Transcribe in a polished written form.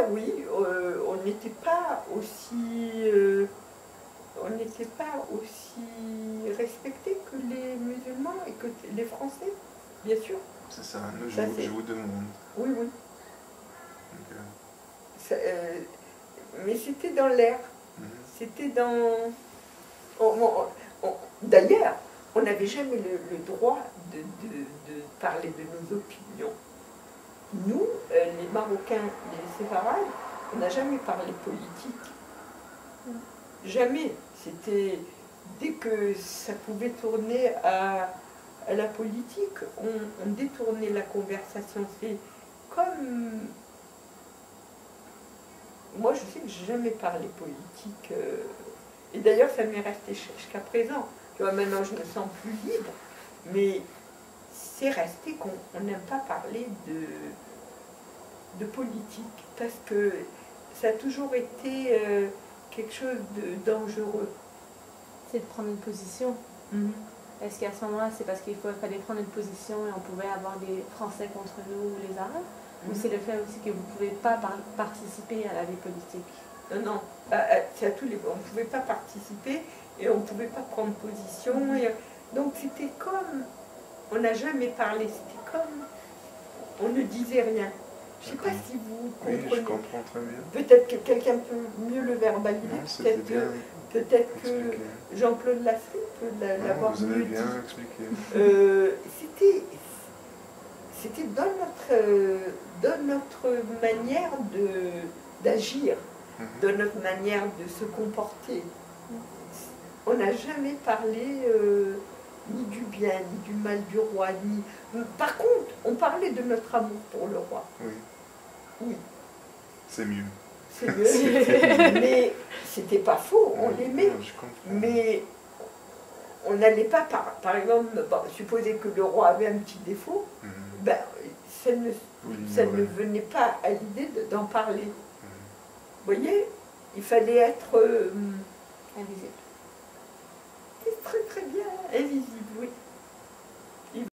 oui, on n'était pas aussi... on n'était pas aussi respectés que les musulmans et que les Français, bien sûr. C'est ça, nous je vous demande. Oui, oui. Donc, Mais c'était dans l'air. C'était dans... D'ailleurs, on n'avait jamais le droit de parler de nos opinions. Nous, les Marocains, les séfarades, on n'a jamais parlé politique. Jamais. C'était dès que ça pouvait tourner à la politique, on détournait la conversation. C'est comme... Moi, je sais que j'ai jamais parlé politique. Et d'ailleurs, ça m'est resté jusqu'à présent. Tu vois, maintenant, je me sens plus libre. Mais c'est resté qu'on n'aime pas parler de politique. Parce que ça a toujours été quelque chose de dangereux. C'est de prendre une position. Est-ce qu'à ce moment-là, c'est parce qu'il fallait prendre une position et on pouvait avoir des Français contre nous ou les Arabes? Ou c'est le fait aussi que vous ne pouvez pas participer à la vie politique? Non, c'est à tous les... On ne pouvait pas participer et on ne pouvait pas prendre position. Donc c'était comme... On n'a jamais parlé, c'était comme... On ne disait rien. Je ne sais pas si vous comprenez. Oui, je comprends très bien. Peut-être que quelqu'un peut mieux le verbaliser. Peut-être que Jean-Claude Lasserie peut l'avoir mieux dit. Vous avez bien expliqué. C'était dans notre manière d'agir, dans notre manière de se comporter. On n'a jamais parlé ni du bien, ni du mal du roi. Par contre, on parlait de notre amour pour le roi. Oui. Oui. C'est mieux. C'est mieux. Mais c'était pas faux, on l'aimait. Mais on n'allait pas, par exemple, supposer que le roi avait un petit défaut, ben, ça ne venait pas à l'idée d'en parler. Vous voyez, il fallait être... invisible. Très très bien, invisible, oui.